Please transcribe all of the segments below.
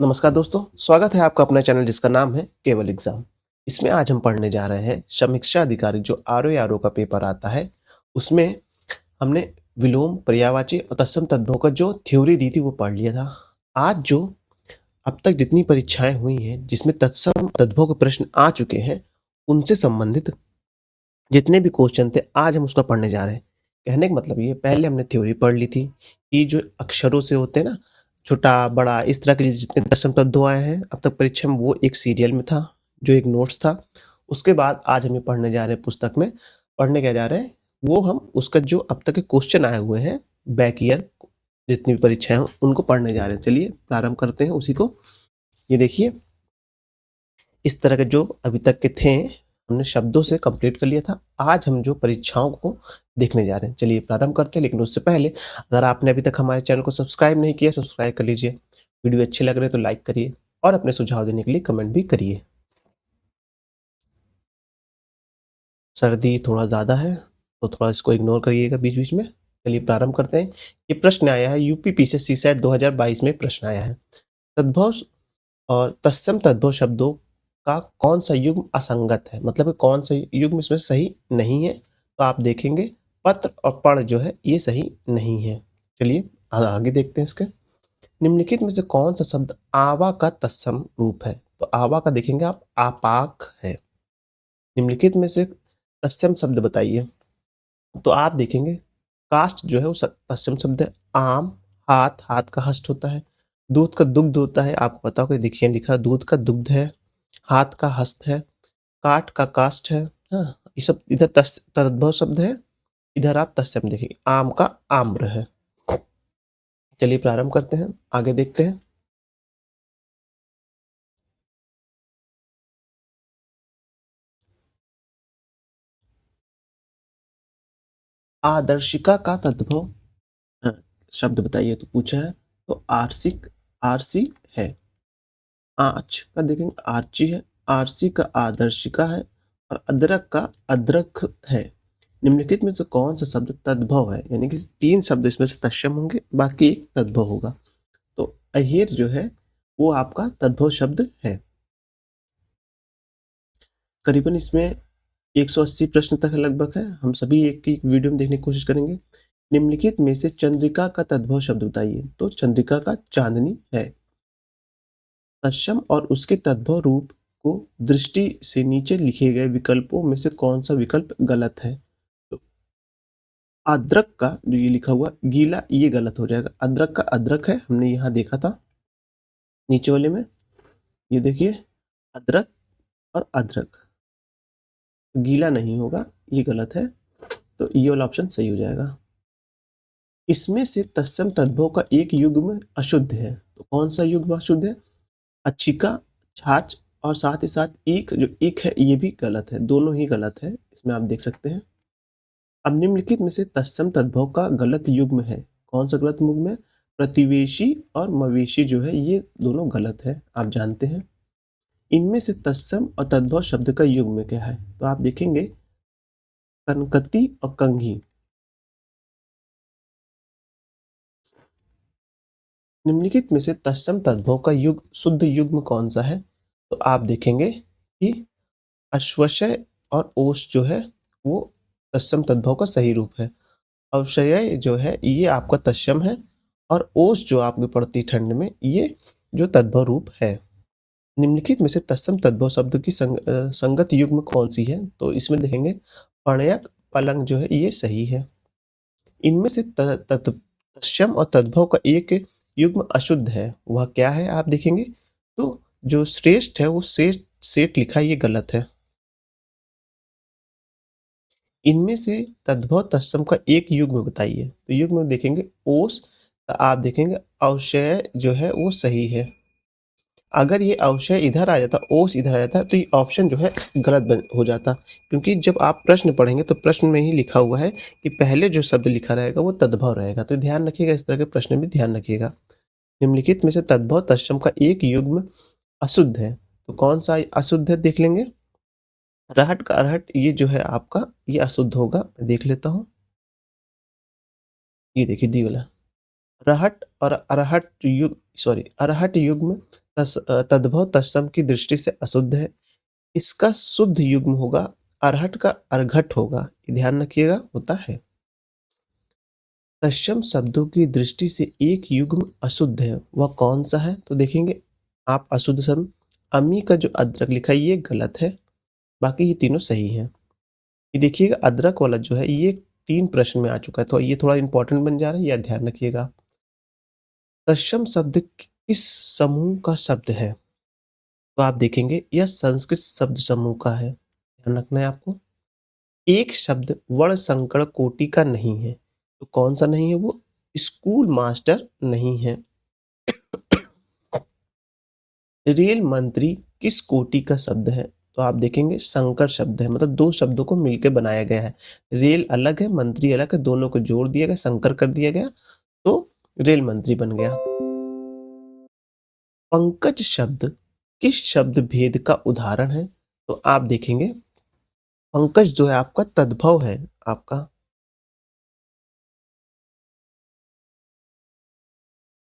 नमस्कार दोस्तों, स्वागत है आपका अपने चैनल जिसका नाम है केवल एग्जाम। इसमें आज हम पढ़ने जा रहे हैं समीक्षा अधिकारी जो आरओ का पेपर आता है। उसमें हमने विलोम, पर्यायवाची और तत्सम तद्भव का जो थ्योरी दी थी वो पढ़ लिया था। आज जो अब तक जितनी परीक्षाएं हुई हैं जिसमें तत्सम तद्भव के प्रश्न आ चुके हैं, उनसे संबंधित जितने भी क्वेश्चन थे आज हम उसका पढ़ने जा रहे हैं। कहने का मतलब ये, पहले हमने थ्योरी पढ़ ली थी कि जो अक्षरों से होते हैं ना, छोटा बड़ा इस तरह के जितने दशम तत्व आए हैं अब तक परीक्षा में, वो एक सीरियल में था जो एक नोट्स था। उसके बाद आज हम ये पढ़ने जा रहे हैं, पुस्तक में पढ़ने क्या जा रहे हैं वो हम उसका जो अब तक के क्वेश्चन आए हुए हैं बैक ईयर जितनी भी परीक्षाएं हैं उनको पढ़ने जा रहे हैं। चलिए प्रारंभ करते हैं उसी को। ये देखिए, इस तरह के जो अभी तक के थे हमने शब्दों से कंप्लीट कर लिया था। आज हम जो परीक्षाओं को देखने जा रहे हैं, चलिए प्रारंभ करते हैं। लेकिन उससे पहले अगर आपने अभी तक हमारे चैनल को सब्सक्राइब नहीं किया, सब्सक्राइब कर लीजिए। वीडियो अच्छे लग रहे तो लाइक करिए और अपने सुझाव देने के लिए कमेंट भी करिए। सर्दी थोड़ा ज़्यादा है तो थोड़ा इसको इग्नोर करिएगा बीच बीच में। चलिए प्रारंभ करते हैं। ये प्रश्न आया है यूपी पीसीएस सीसैट 2022 में प्रश्न आया है। तद्भव और तत्सम तद्भव शब्दों का कौन सा युग्म असंगत है, मतलब कि कौन सा युग्म इसमें सही नहीं है। तो आप देखेंगे पत्र और पढ़ जो है ये सही नहीं है। चलिए आगे देखते हैं इसके। निम्नलिखित में से कौन सा शब्द आवा का तत्सम रूप है। तो आवा का देखेंगे आप आपाक है। निम्नलिखित में से तत्सम शब्द बताइए। तो आप देखेंगे काष्ठ जो है वो तत्सम शब्द है। आम, हाथ, हाथ का हस्त होता है। दूध का दुग्ध होता है, आपको पता होगा, देखिए लिखा दूध का दुग्ध है, हाथ का हस्त है, काठ का काष्ठ है। हाँ, ये सब इधर तद्भव शब्द है, इधर आप तत्सम देखिए आम का आम्र है। चलिए प्रारंभ करते हैं, आगे देखते हैं। आदर्शिका का तद्भव शब्द बताइए तो पूछा है। तो आरसिक, आरसी है। आँच का देखेंगे आर्ची है, आरसी का आदर्शिका है और अदरक का अदरक है। निम्नलिखित में से कौन सा शब्द तद्भव है, यानी कि 3 शब्द इसमें से तत्सम होंगे, बाकी एक तद्भव होगा। तो अहेर जो है वो आपका तद्भव शब्द है। करीबन इसमें 180 प्रश्न तक लगभग है, हम सभी एक ही वीडियो में देखने की कोशिश करेंगे। निम्नलिखित में से चंद्रिका का तद्भव शब्द बताइए। तो चंद्रिका का चांदनी है। तत्सम और उसके तद्भव रूप को दृष्टि से नीचे लिखे गए विकल्पों में से कौन सा विकल्प गलत है। तो अदरक का जो ये लिखा हुआ गीला, ये गलत हो जाएगा। अदरक का अदरक है, हमने यहाँ देखा था नीचे वाले में। ये देखिए अदरक और अदरक, गीला नहीं होगा, ये गलत है। तो ये वाला ऑप्शन सही हो जाएगा। इसमें से तत्सम तद्भव का एक युग्म अशुद्ध है। तो कौन सा युग्म अशुद्ध है। अच्छिका, छाछ और साथ ही साथ ईक, जो ईक है ये भी गलत है, दोनों ही गलत है, इसमें आप देख सकते हैं। अब निम्नलिखित में से तत्सम तद्भव का गलत युग्म है। कौन सा गलत युग्म है। प्रतिवेशी और मवेशी जो है ये दोनों गलत है, आप जानते हैं। इनमें से तत्सम और तद्भव शब्द का युग्म क्या है। तो आप देखेंगे कनकती और कंघी। निम्नलिखित में से तत्सम तद्भव का शुद्ध युग्म कौन सा है। तो आप देखेंगे कि अश्वशय और ओश जो है वो तत्सम तद्भव का सही रूप है। अवशय जो है ये आपका तत्सम है और ओश जो आपकी पड़ती ठंड में, ये जो तद्भव रूप है। निम्नलिखित में से तत्सम तद्भव शब्द की संगत युग्म कौन सी है। तो इसमें देखेंगे पणयक, पलंग जो है ये सही है। इनमें से तत्सम और तद्भव का एक युग्म अशुद्ध है, वह क्या है आप देखेंगे। तो जो श्रेष्ठ है वो श्रेष्ठ सेठ लिखा है, ये गलत है। इनमें से तद्भव तत्सम का एक युग्म बताइए। तो युग्म देखेंगे ओस, तो आप देखेंगे अवशय जो है वो सही है। अगर ये अवशय इधर आ जाता, ओस इधर आ जाता, तो ये ऑप्शन जो है गलत हो जाता। क्योंकि जब आप प्रश्न पढ़ेंगे तो प्रश्न में ही लिखा हुआ है कि पहले जो शब्द लिखा रहेगा वो तद्भव रहेगा। तो ध्यान रखिएगा, इस तरह के प्रश्न में ध्यान रखिएगा। निम्नलिखित में से तद्भव तत्सम का एक युग्म अशुद्ध है। तो कौन सा अशुद्ध है देख लेंगे। रहट का अरहट, ये जो है आपका ये अशुद्ध होगा। मैं देख लेता हूँ, ये देखिए दी वाला रहट और अरहट युग्म तद्भव तत्सम की दृष्टि से अशुद्ध है। इसका शुद्ध युग्म होगा, अरहट का अर्घट होगा, ये ध्यान रखिएगा, होता है। तत्सम शब्दों की दृष्टि से एक युग्म अशुद्ध है, वह कौन सा है? तो देखेंगे आप अशुद्ध शब्द, अम्मी का जो अदरक लिखा है ये गलत है, बाकी ये तीनों सही हैं। ये देखिएगा अदरक वाला जो है ये 3 प्रश्न में आ चुका है, तो ये थोड़ा इंपॉर्टेंट बन जा रहा है, यह ध्यान रखिएगा। तत्सम शब्द किस समूह का शब्द है? तो आप देखेंगे यह संस्कृत शब्द समूह का है, ध्यान रखना है आपको। एक शब्द वर्ण संकर कोटि का नहीं है, तो कौन सा नहीं है वो? स्कूल मास्टर नहीं है। रेल मंत्री किस कोटि का शब्द है? तो आप देखेंगे संकर शब्द है, मतलब 2 शब्दों को मिलकर बनाया गया है। रेल अलग है, मंत्री अलग है, दोनों को जोड़ दिया गया, संकर कर दिया गया, तो रेल मंत्री बन गया। पंकज शब्द किस शब्द भेद का उदाहरण है? तो आप देखेंगे पंकज जो है आपका तद्भव है, आपका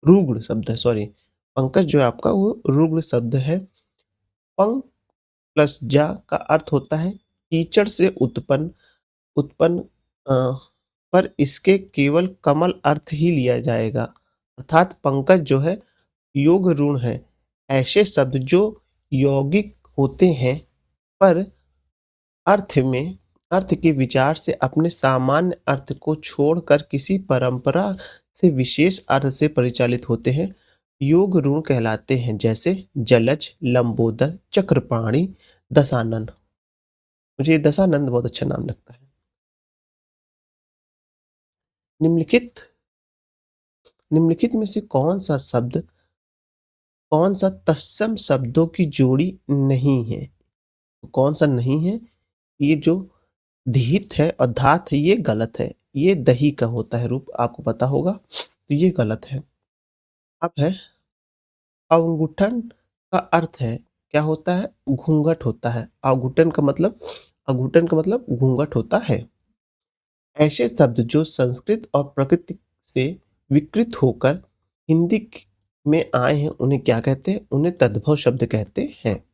रुग्ण शब्द है, सॉरी, पंकज जो है आपका वो रुग्ण शब्द है। पंक प्लस जा का अर्थ होता है कीचड़ से उत्पन्न, उत्पन्न पर इसके केवल कमल अर्थ ही लिया जाएगा, अर्थात पंकज जो है योग ऋण है। ऐसे शब्द जो यौगिक होते हैं पर अर्थ के विचार से अपने सामान्य अर्थ को छोड़कर किसी परंपरा से विशेष अर्थ से परिचालित होते हैं, योग ऋण कहलाते हैं, जैसे जलज, लंबोदर, चक्रपाणी, दशानन। मुझे ये दशानंद बहुत अच्छा नाम लगता है। निम्नलिखित निम्नलिखित में से कौन सा तत्सम शब्दों की जोड़ी नहीं है? तो कौन सा नहीं है? ये जो धित है और धात है ये गलत है, ये दही का होता है रूप, आपको पता होगा, तो ये गलत है। अब है अवगुठन का अर्थ है, क्या होता है? घूंघट होता है। अवघुटन का मतलब घूंघट होता है। ऐसे शब्द जो संस्कृत और प्रकृति से विकृत होकर हिंदी में आए हैं उन्हें क्या कहते हैं? उन्हें तद्भव शब्द कहते हैं।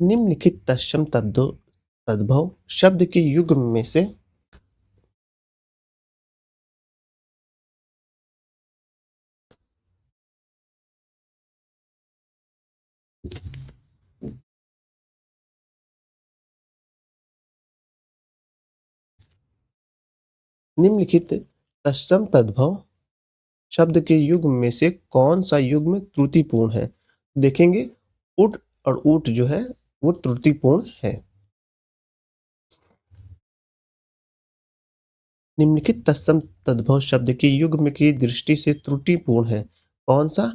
निम्नलिखित तत्सम तद्भव शब्द के युग्म में से निम्नलिखित तत्सम तद्भव शब्द के युग्म में से कौन सा युग्म त्रुटिपूर्ण है? देखेंगे उठ और ऊट जो है वो त्रुटिपूर्ण है। निम्नलिखित तत्सम तद्भव शब्द के युग्म की दृष्टि से त्रुटिपूर्ण है, कौन सा?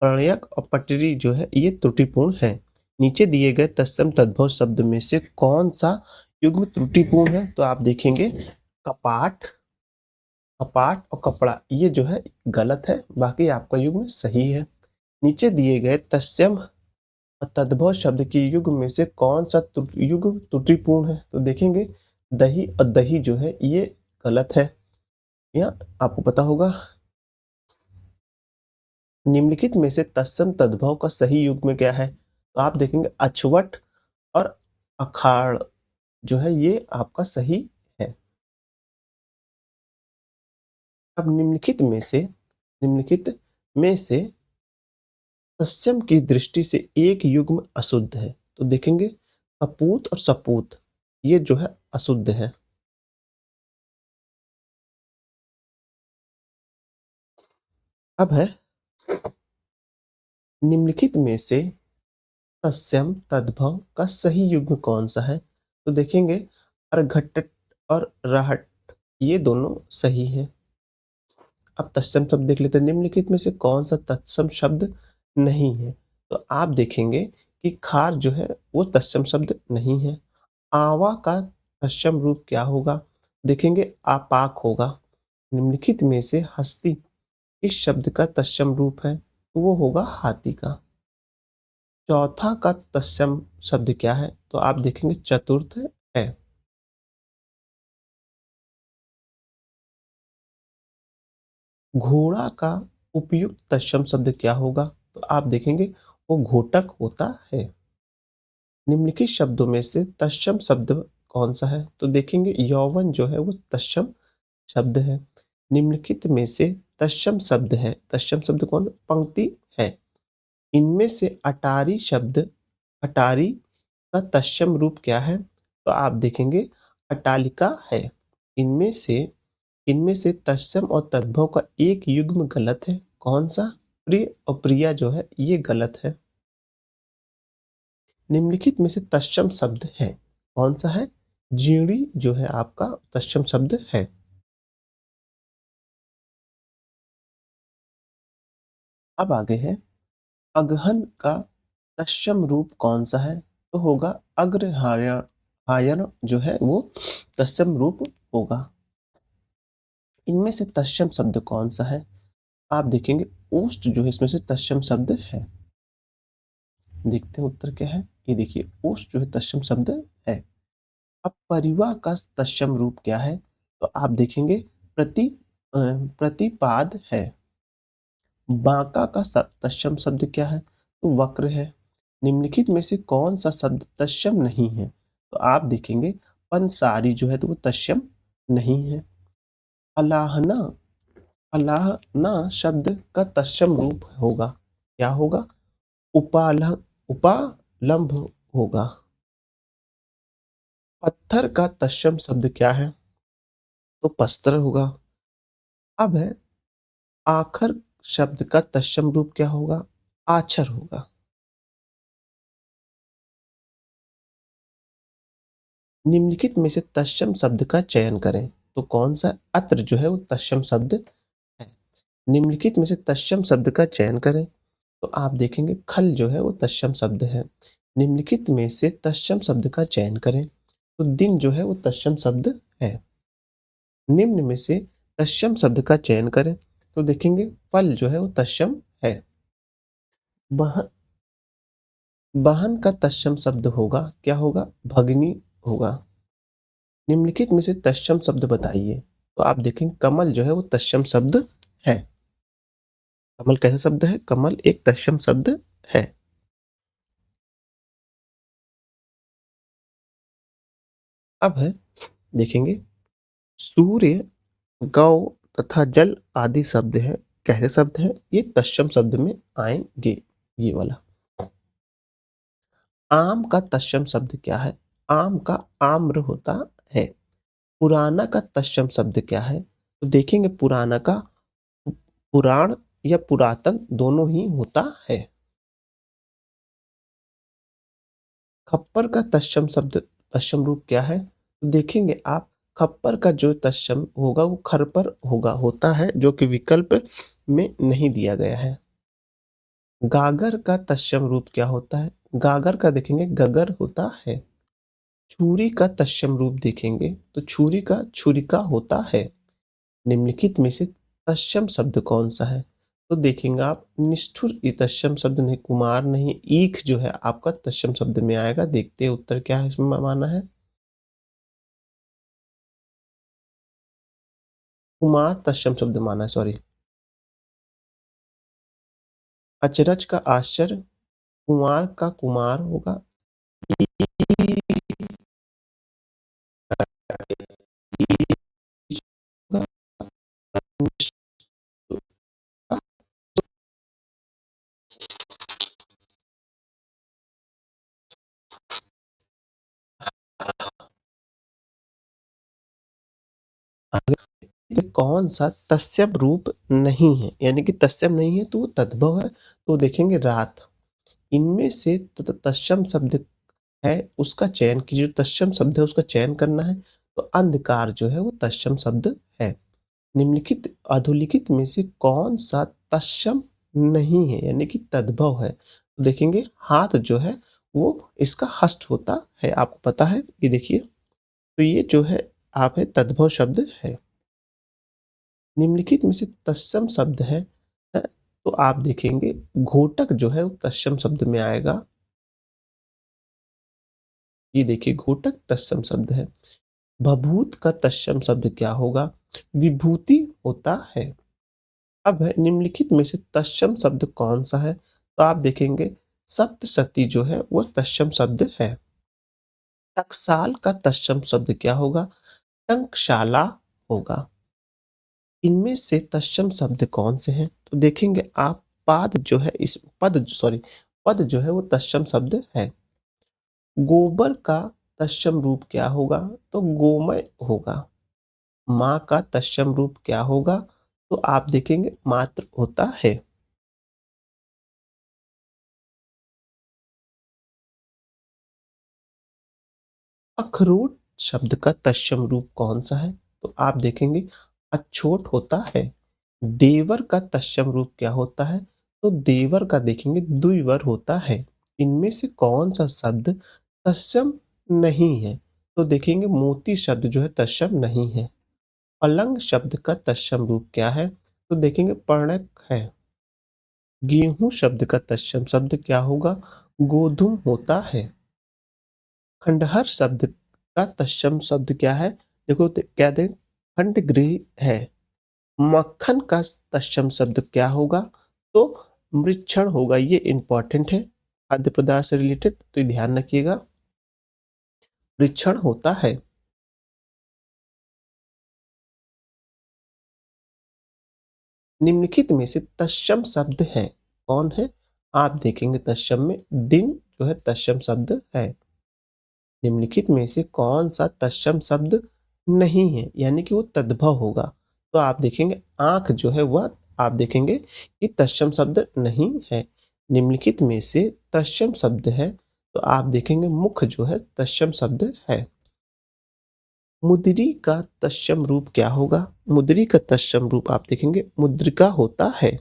प्रणयक और पटरी जो है ये त्रुटिपूर्ण है। नीचे दिए गए तत्सम तद्भव शब्द में से कौन सा युग्म त्रुटिपूर्ण है? तो आप देखेंगे कपाट, कपाट और कपड़ा ये जो है गलत है, बाकी आपका युग्म सही है। नीचे दिए गए तत्सम और तद्भव शब्द के युग्म में से कौन सा युग्म त्रुटिपूर्ण है? तो देखेंगे दही और दही जो है ये गलत है, या आपको पता होगा। निम्नलिखित में से तत्सम तद्भव का सही युग्म क्या है? तो आप देखेंगे अछवट और अखाड़ जो है ये आपका सही है। अब निम्नलिखित में से तत्सम की दृष्टि से एक युग्म अशुद्ध है, तो देखेंगे कपूत और सपूत ये जो है अशुद्ध है। अब है निम्नलिखित में से तत्सम तद्भव का सही युग्म कौन सा है? तो देखेंगे अर्घट और रहट ये दोनों सही है। अब तत्सम शब्द देख लेते हैं, निम्नलिखित में से कौन सा तत्सम शब्द नहीं है? तो आप देखेंगे कि खार जो है वो तत्सम शब्द नहीं है। आवा का तत्सम रूप क्या होगा? देखेंगे आपाक होगा। निम्नलिखित में से हस्ती इस शब्द का तत्सम रूप है, तो वो होगा हाथी का। चौथा का तत्सम शब्द क्या है? तो आप देखेंगे चतुर्थ है। घोड़ा का उपयुक्त तत्सम शब्द क्या होगा? तो आप देखेंगे वो घोटक होता है। निम्नलिखित शब्दों में से तत्सम शब्द कौन सा है? तो देखेंगे यौवन जो है वो तत्सम शब्द है। निम्नलिखित में से तत्सम शब्द है, तत्सम शब्द कौन? पंक्ति है। इनमें से अटारी शब्द, अटारी का तत्सम रूप क्या है? तो आप देखेंगे अट्टालिका है। इनमें से इनमें से तत्सम और तद्भव का एक युग्म गलत है। कौन सा? प्रिय और प्रिया जो है ये गलत है। निम्नलिखित में से तत्सम शब्द है, कौन सा है? जीणी जो है आपका तत्सम शब्द है। अब आगे है अगहन का तत्सम रूप कौन सा है? तो होगा अग्रहायण, हायन जो है वो तत्सम रूप होगा। इनमें से तत्सम शब्द कौन सा है? आप देखेंगे ओष्ठ जो है इसमें से तत्सम शब्द है। देखते हैं उत्तर क्या है। ये देखिए ओष्ठ जो है तत्सम शब्द है। अब परिवा का तत्सम रूप क्या है? तो आप देखेंगे प्रति प्रतिपाद है। बांका का तत्सम शब्द क्या है? तो वक्र है। निम्नलिखित में से कौन सा शब्द तत्सम नहीं है? तो आप देखेंगे पंसारी जो है तो वो तत्सम नहीं है। अलाहना, अलाहना शब्द का तत्सम रूप होगा, क्या होगा? उपालह, उपालंभ होगा। पत्थर का तत्सम शब्द क्या है? तो पस्तर होगा। अब है आखर शब्द का तत्सम रूप क्या होगा? आछर होगा। निम्नलिखित में से तत्सम शब्द का चयन करें। तो कौन सा? अत्र जो है वो तत्सम शब्द है। निम्नलिखित में से तत्सम शब्द का चयन करें। तो आप देखेंगे खल जो है वो तत्सम शब्द है। निम्नलिखित में से तत्सम शब्द का चयन करें। तो दिन जो है वो तत्सम शब्द है। निम्न में से तत्सम शब्द का चयन करें। तो देखेंगे फल जो है वो तत्सम है। वह वाहन का तत्सम शब्द होगा, क्या होगा? भगनी होगा। निम्नलिखित में से तत्सम शब्द बताइए। तो आप देखेंगे कमल जो है वो तत्सम शब्द है। कमल कैसा शब्द है? कमल एक तत्सम शब्द है। अब है देखेंगे सूर्य, गौ तथा जल आदि शब्द है, कैसे शब्द है? ये तत्सम शब्द में आएंगे। ये वाला आम का तत्सम शब्द क्या है? आम का आम्र होता है। पुराना का तत्सम शब्द क्या है? तो देखेंगे पुराना का पुराण या पुरातन दोनों ही होता है। खप्पर का तत्सम शब्द, तत्सम रूप क्या है? तो देखेंगे आप खप्पर का जो तत्सम होगा वो खरपर होगा, होता है, जो कि विकल्प में नहीं दिया गया है। गागर का तत्सम रूप क्या होता है? गागर का देखेंगे गगर होता है। छुरी का तत्सम रूप देखेंगे तो छुरी का छुरिका होता है। निम्नलिखित में से तत्सम शब्द कौन सा है? तो देखेंगे आप निष्ठुर ये तत्सम शब्द नहीं, कुमार नहीं, ईख जो है आपका तत्सम शब्द में आएगा। देखते हैं उत्तर क्या है इसमें माना है। कुमार तत्सम शब्द माना है, सॉरी। अचरज का आश्चर्य, कुमार का कुमार होगा। ये कौन सा तत्सम रूप नहीं है, यानी कि तत्सम नहीं है तो वो तद्भव है। तो देखेंगे रात। इनमें से तत्सम शब्द है उसका चयन कीजिए। जो तत्सम शब्द है उसका चयन करना है। तो अंधकार जो है वो तत्सम शब्द है। निम्नलिखित अधोलिखित में से कौन सा तत्सम नहीं है, यानी कि तद्भव है? तो देखेंगे हाथ जो है वो इसका हस्त होता है, आपको पता है। ये देखिए तो ये जो है आप है तद्भव शब्द है। निम्नलिखित में से तत्सम शब्द है, तो आप देखेंगे घोटक जो है वो तत्सम शब्द में आएगा। ये देखिए घोटक तत्सम शब्द है। भभूत का तत्सम शब्द क्या होगा? विभूति होता है। अब है निम्नलिखित में से तत्सम शब्द कौन सा है? तो आप देखेंगे सप्तशती जो है वो तत्सम शब्द है। टकसाल का तत्सम शब्द क्या होगा? टंकशाला होगा। इनमें से तत्सम शब्द कौन से हैं? तो देखेंगे आप पाद जो है इस पद सॉरी पद जो है वो तत्सम शब्द है। गोबर का तत्सम रूप क्या होगा? तो गोमय होगा। माँ का तत्सम रूप क्या होगा? तो आप देखेंगे मातृ होता है। अखरोट शब्द का तत्सम रूप कौन सा है? तो आप देखेंगे अछोट होता है। देवर का तत्सम रूप क्या होता है? तो देवर का देखेंगे द्विवर होता है। इनमें से कौन सा शब्द तत्सम नहीं है? तो देखेंगे मोती शब्द जो है तत्सम नहीं है। पलंग शब्द का तत्सम रूप क्या है? तो देखेंगे पर्णक है। गेहूं शब्द का तत्सम शब्द क्या होगा? गोधुम होता है। खंडहर शब्द का तत्सम शब्द क्या है? देखो क्या दे खंडगृह है। मक्खन का तत्सम शब्द क्या होगा? तो मृक्षण होगा। ये इंपॉर्टेंट है खाद्य पदार्थ से रिलेटेड, तो ये ध्यान रखिएगा। मृक्षण होता है। निम्नलिखित में से तत्सम शब्द है कौन है? आप देखेंगे तत्सम में दिन जो है तत्सम शब्द है। निम्नलिखित में से कौन सा तत्सम शब्द नहीं है, यानी कि वो तद्भव होगा? तो आप देखेंगे आंख जो है वह आप देखेंगे कि तत्सम शब्द नहीं है। निम्नलिखित में से तत्सम शब्द है तो आप देखेंगे मुख जो है तत्सम शब्द है। मुद्री का तत्सम रूप क्या होगा? मुद्री का तत्सम रूप आप देखेंगे मुद्रिका होता है।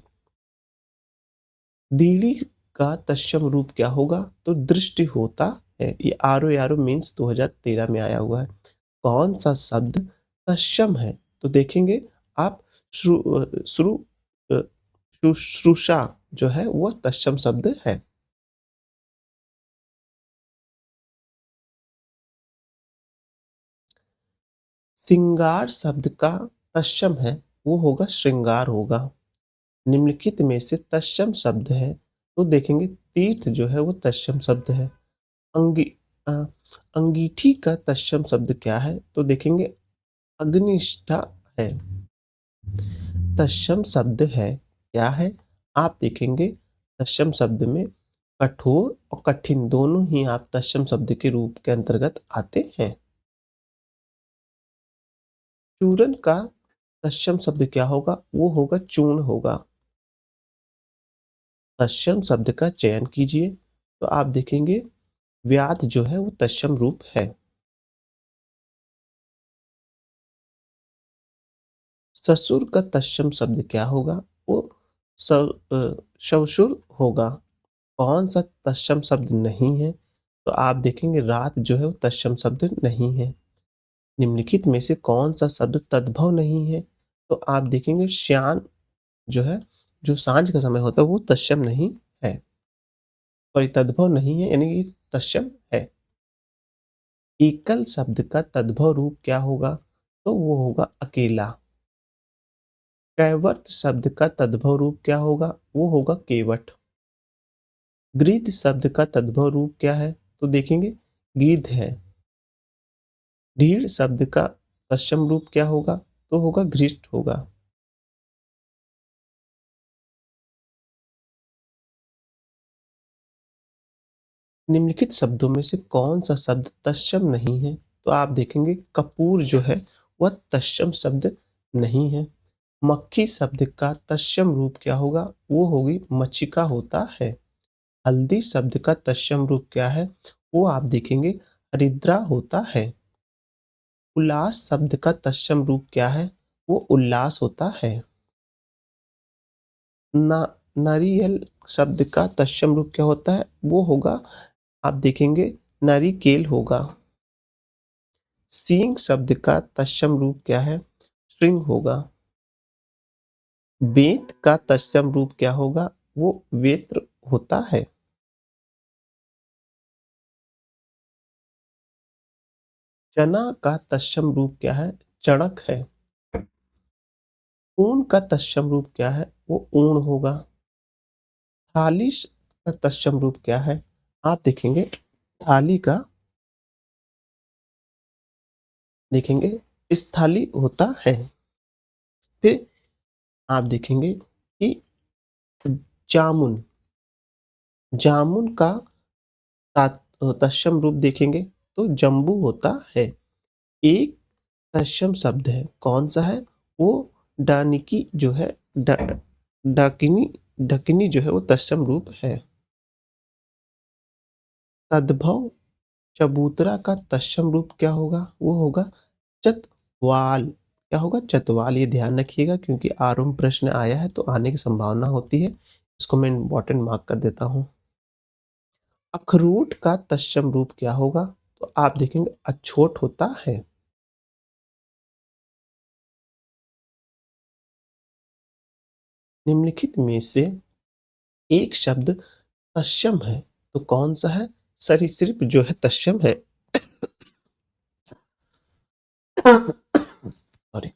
दीढ़ी का तत्सम रूप क्या होगा? तो दृष्टि होता है। ये आरो यारो मीन्स 2013 में आया हुआ है। कौन सा शब्द तत्सम है? तो देखेंगे आप श्रु अ, शुश्रूषा जो है वो तत्सम शब्द है। सिंगार शब्द का तत्सम है वो होगा श्रृंगार होगा। निम्नलिखित में से तत्सम शब्द है तो देखेंगे तीर्थ जो है वो तत्सम शब्द है। अंगी अ, अंगीठी का तत्सम शब्द क्या है? तो देखेंगे अग्निष्ठा है। तत्सम शब्द है क्या है? आप देखेंगे तत्सम शब्द में कठोर और कठिन दोनों ही आप तत्सम शब्द के रूप के अंतर्गत आते हैं। चूरन का तत्सम शब्द क्या होगा? वो होगा चूर्ण होगा। तत्सम शब्द का चयन कीजिए तो आप देखेंगे व्याध जो है वो तत्सम रूप है। ससुर का तत्सम शब्द क्या होगा? वो ससुर होगा। कौन सा तत्सम शब्द नहीं है? तो आप देखेंगे रात जो है वो तत्सम शब्द नहीं है। निम्नलिखित में से कौन सा शब्द तद्भव नहीं है? तो आप देखेंगे श्यान जो है जो सांझ का समय होता है वो तत्सम नहीं है। और ये तद्भव नहीं है यानी कि तत्सम है। एकल शब्द का तद्भव रूप क्या होगा? तो वो होगा अकेला। कैवर्त शब्द का तद्भव रूप क्या होगा? वो होगा केवट। गृध शब्द का तद्भव रूप क्या है? तो देखेंगे गिद्ध है। ढीढ़ शब्द का तत्सम रूप क्या होगा? तो होगा घृष्ट होगा। निम्नलिखित शब्दों में से कौन सा शब्द तत्सम नहीं है? तो आप देखेंगे कपूर जो है वह तत्सम शब्द नहीं है। मक्खी शब्द का तत्सम रूप क्या होगा? वो होगी मक्षिका होता है। हल्दी शब्द का तत्सम रूप क्या है? वो आप देखेंगे हरिद्रा होता है। उल्लास शब्द का तत्सम रूप क्या है? वो उल्लास होता है। ना नारियल शब्द का तत्सम रूप क्या होता है? वो होगा आप देखेंगे नारिकेल होगा। सींग शब्द का तत्सम रूप क्या है? श्रृंग होगा। बेत का तत्सम रूप क्या होगा? वो वेत्र होता है। चना का तत्सम रूप क्या है? चणक है। ऊन का तत्सम रूप क्या है? वो ऊण होगा। थाली का तत्सम रूप क्या है? आप देखेंगे थाली का, देखेंगे स्थाली होता है। फिर आप देखेंगे कि जामुन, जामुन का तत्सम रूप देखेंगे तो जम्बू होता है। एक तत्सम शब्द है, कौन सा है? वो डानिकी जो है, डाकिनी, ढकनी जो है वो तत्सम रूप है। तद्भव चबूतरा का तत्सम रूप क्या होगा? वो होगा चतवाल। क्या होगा? चतवाल। ये ध्यान रखिएगा क्योंकि आरंभ प्रश्न आया है तो आने की संभावना होती है। इसको मैं इंपॉर्टेंट मार्क कर देता हूँ। अखरोट का तत्सम रूप क्या होगा? तो आप देखेंगे अछोट होता है। निम्नलिखित में से एक शब्द तत्सम है तो कौन सा है? सरीसृप जो है तत्सम है। सॉरी।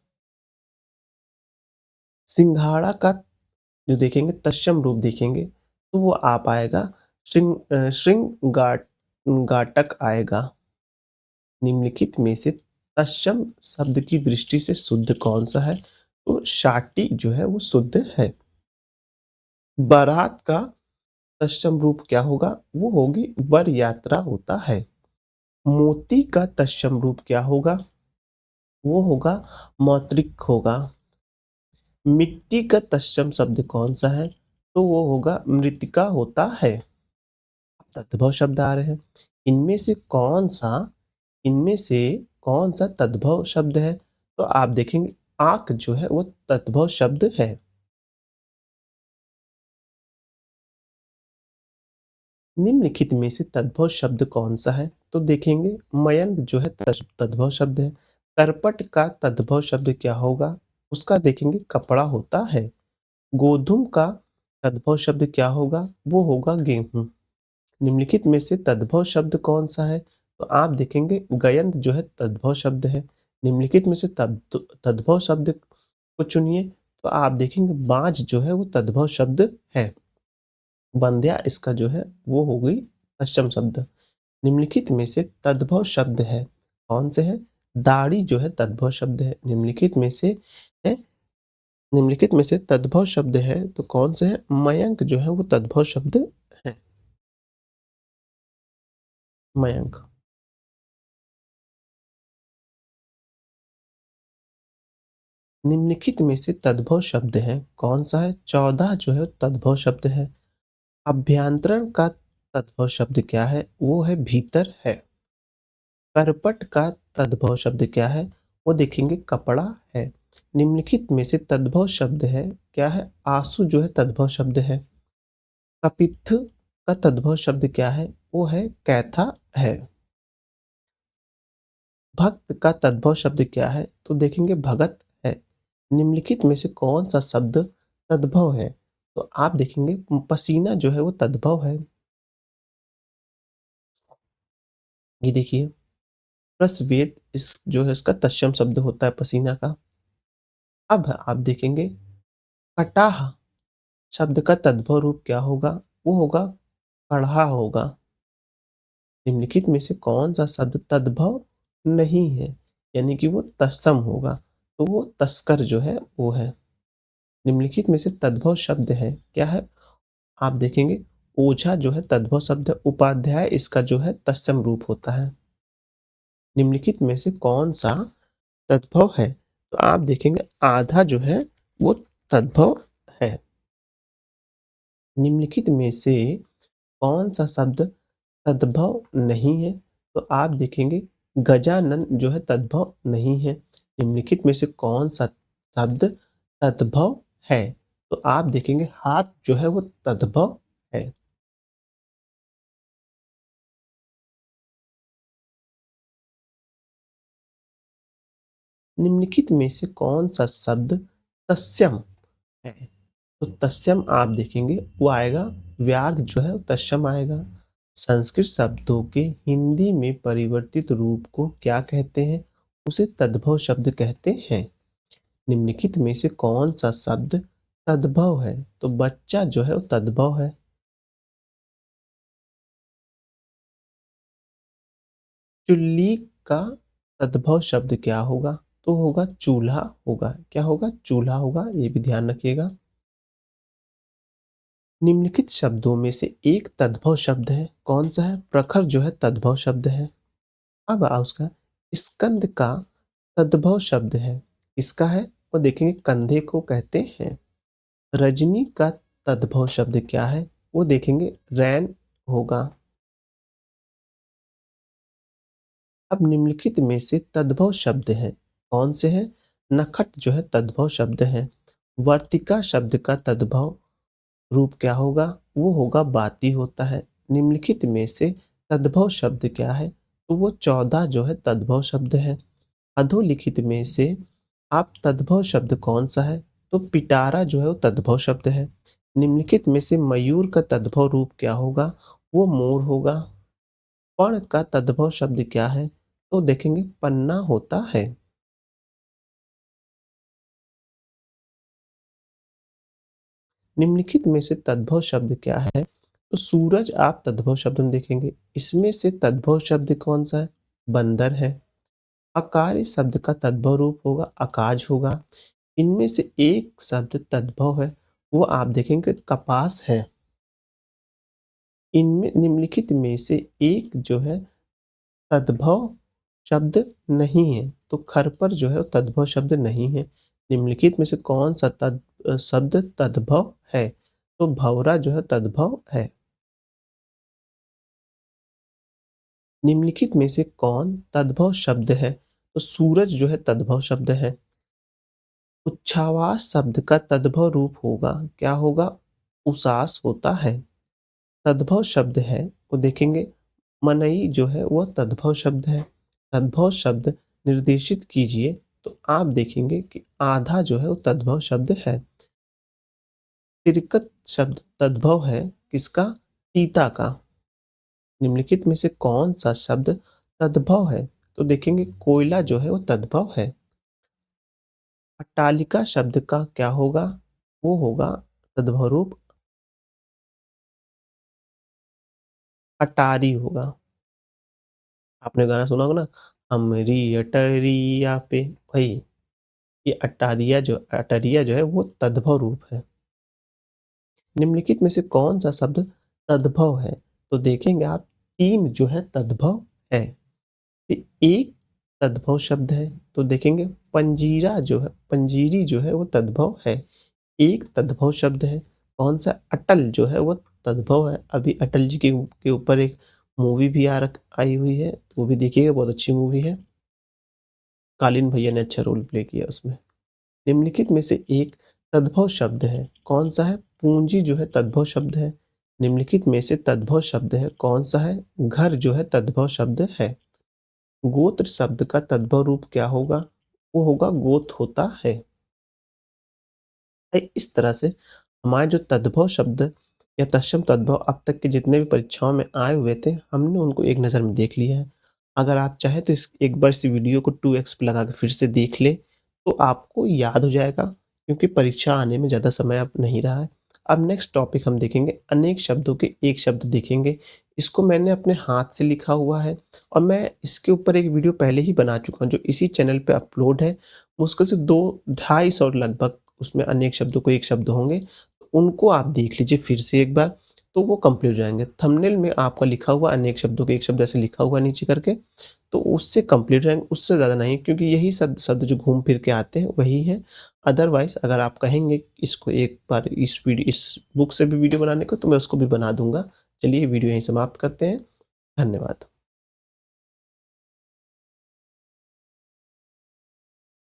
सिंघाड़ा का जो देखेंगे तत्सम रूप देखेंगे तो वो आ पाएगा श्रृंगाटक आएगा। निम्नलिखित में से तत्सम शब्द की दृष्टि से शुद्ध कौन सा है? तो शाटी जो है वो शुद्ध है। बारात का तत्सम रूप क्या होगा? वो होगी वर यात्रा होता है। मोती का तत्सम रूप क्या होगा? वो होगा मौत्रिक होगा। मिट्टी का तत्सम शब्द कौन सा है? तो वो होगा मृतिका होता है। तद्भव शब्द आ रहे हैं। इनमें से कौन सा, इनमें से कौन सा तद्भव शब्द है? तो आप देखेंगे आंख जो है वो तद्भव शब्द है। निम्नलिखित में से तद्भव शब्द कौन सा है? तो देखेंगे मयंक जो है तद्भव शब्द है। करपट का तद्भव शब्द क्या होगा? उसका देखेंगे कपड़ा होता है। गोधूम का तद्भव शब्द क्या होगा? वो होगा गेहूं। निम्नलिखित में से तद्भव शब्द कौन सा है? तो आप देखेंगे गयंत जो है तद्भव शब्द है। निम्नलिखित में से तद्भव शब्द को चुनिए तो आप देखेंगे बाज जो है वो तद्भव शब्द है। बंध्या इसका जो है वो हो गई तत्सम शब्द। निम्नलिखित में से तद्भव शब्द है, कौन से है? दाढ़ी जो है तद्भव शब्द है। निम्नलिखित में से है, निम्नलिखित में से तद्भव शब्द है तो कौन से है? मयंक जो है वो तद्भव शब्द है। मयंक। निम्नलिखित में से तद्भव शब्द है, कौन सा है? 14 जो है तद्भव शब्द है। अभ्यंतरण का तद्भव शब्द क्या है? वो है भीतर है। करपट का तद्भव शब्द क्या है? वो देखेंगे कपड़ा है। निम्नलिखित में से तद्भव शब्द है क्या है? आंसू जो है तद्भव शब्द है। कपित्थ का तद्भव शब्द क्या है? वो है कैथा है। भक्त का तद्भव शब्द क्या है? तो देखेंगे भगत है। निम्नलिखित में से कौन सा शब्द तद्भव है? तो आप देखेंगे पसीना जो है वो तद्भव है। ये देखिए प्रस्वेद इस जो है इसका तत्सम शब्द होता है पसीना का। अब आप देखेंगे कटाह शब्द का तद्भव रूप क्या होगा? वो होगा कढ़ा होगा। निम्नलिखित में से कौन सा शब्द तद्भव नहीं है, यानी कि वो तत्सम होगा? तो वो तस्कर जो है वो है। निम्नलिखित में से तद्भव शब्द है क्या है? आप देखेंगे ओझा जो है तद्भव शब्द है। उपाध्याय इसका जो है तत्सम रूप होता है। निम्नलिखित में से कौन सा तद्भव है? तो आप देखेंगे आधा जो है वो तद्भव है। निम्नलिखित में से कौन सा शब्द तद्भव नहीं है? तो आप देखेंगे गजानन जो है तद्भव नहीं है। निम्नलिखित में से कौन सा शब्द तद्भव है? तो आप देखेंगे हाथ जो है वो तद्भव है। निम्नलिखित में से कौन सा शब्द तस्यम है? तो तस्यम आप देखेंगे वो आएगा व्यार्ध जो है वो तस्यम आएगा। संस्कृत शब्दों के हिंदी में परिवर्तित रूप को क्या कहते हैं? उसे तद्भव शब्द कहते हैं। निम्नलिखित में से कौन सा शब्द तद्भव है? तो बच्चा जो है वो तद्भव है। चुल्ली का तद्भव शब्द क्या होगा? तो होगा चूल्हा होगा। क्या होगा? चूल्हा होगा, ये भी ध्यान रखिएगा। निम्नलिखित शब्दों में से एक तद्भव शब्द है, कौन सा है? प्रखर जो है तद्भव शब्द है। अब उसका स्कंद का तद्भव शब्द है, इसका है वो देखेंगे कंधे को कहते हैं। रजनी का तद्भव शब्द क्या है? वो देखेंगे रैन होगा। अब निम्नलिखित में से तद्भव शब्द हैं, कौन से हैं? नखट जो है तद्भव शब्द है। वर्तिका शब्द का तद्भव रूप क्या होगा? वो होगा बाती होता है। निम्नलिखित में से तद्भव शब्द क्या है? तो वो 14 जो है तद्भव शब्द है। अधोलिखित में से आप तद्भव शब्द कौन सा है? तो पिटारा जो है वो तद्भव शब्द है। निम्नलिखित में से मयूर का तद्भव रूप क्या होगा? वो मोर होगा। पर्ण का तद्भव शब्द क्या है? तो देखेंगे पन्ना होता है। निम्नलिखित में से तद्भव शब्द क्या है? तो सूरज आप तद्भव शब्द में देखेंगे। इसमें से तद्भव शब्द कौन सा है? बंदर है। अकार्य शब्द का तद्भव रूप होगा अकाज होगा। इनमें से एक शब्द तद्भव है, वो आप देखेंगे कपास है। इनमें निम्नलिखित में से एक जो है तद्भव शब्द नहीं है, तो खरपर जो है वो तद्भव शब्द नहीं है। निम्नलिखित में से कौन सा शब्द तद्भव है? तो भंवरा जो है तद्भव है। निम्नलिखित में से कौन तद्भव शब्द है? तो सूरज जो है तद्भव शब्द है। उच्छ्वास शब्द का तद्भव रूप होगा, क्या होगा? उसास होता है। तद्भव शब्द है वो देखेंगे मनई जो है वो तद्भव शब्द है। तद्भव शब्द निर्देशित कीजिए, तो आप देखेंगे कि आधा जो है वो तद्भव शब्द है। तिरकत शब्द तद्भव है किसका? तीता का। निम्नलिखित में से कौन सा शब्द तद्भव है? तो देखेंगे कोयला जो है वो तद्भव है। अट्टालिका शब्द का क्या होगा? वो होगा तद्भव रूप अटारी होगा। आपने गाना सुना होगा ना, हमरी अटरिया पे, वही ये अटारिया जो है वो तद्भव रूप है। निम्नलिखित में से कौन सा शब्द तद्भव है? तो देखेंगे आप तीन जो है तद्भव है। एक तद्भव शब्द है, तो देखेंगे पंजीरा जो है पंजीरी जो है वो तद्भव है। एक तद्भव शब्द है, कौन सा? अटल जो है वो तद्भव है। अभी अटल जी के ऊपर एक मूवी भी आई हुई है, वो भी देखिएगा, बहुत अच्छी मूवी है। कालीन भैया ने अच्छा रोल प्ले किया उसमें। निम्नलिखित में से एक तद्भव शब्द है, कौन सा है? पूंजी जो है तद्भव शब्द है। निम्नलिखित में से तद्भव शब्द है, कौन सा है? घर जो है तद्भव शब्द है। गोत्र शब्द का तद्भव रूप क्या होगा? वो होगा गोत होता है। इस तरह से हमारे जो तद्भव शब्द या तत्सम तद्भव अब तक के जितने भी परीक्षाओं में आए हुए थे, हमने उनको एक नज़र में देख लिया है। अगर आप चाहें तो इस एक बार इस वीडियो को 2x पे लगा के फिर से देख लें, तो आपको याद हो जाएगा, क्योंकि परीक्षा आने में ज़्यादा समय अब नहीं रहा है। अब नेक्स्ट टॉपिक हम देखेंगे अनेक शब्दों के एक शब्द देखेंगे। इसको मैंने अपने हाथ से लिखा हुआ है और मैं इसके ऊपर एक वीडियो पहले ही बना चुका हूँ, जो इसी चैनल पे अपलोड है। मुश्किल से 2 ढाई सौ लगभग उसमें अनेक शब्दों को एक शब्द होंगे। तो उनको आप देख लीजिए फिर से एक बार, तो वो कंप्लीट हो जाएँगे। थंबनेल में आपका लिखा हुआ अनेक शब्दों के एक शब्द ऐसे लिखा हुआ है नीचे करके, तो उससे कंप्लीट हो जाएँगे, उससे ज़्यादा नहीं, क्योंकि यही शब्द शब्द जो घूम फिर के आते हैं वही हैं। अदरवाइज़ अगर आप कहेंगे इसको एक बार इस बुक से भी वीडियो बनाने को, तो मैं उसको भी बना दूँगा। चलिए वीडियो यहीं समाप्त करते हैं। धन्यवाद।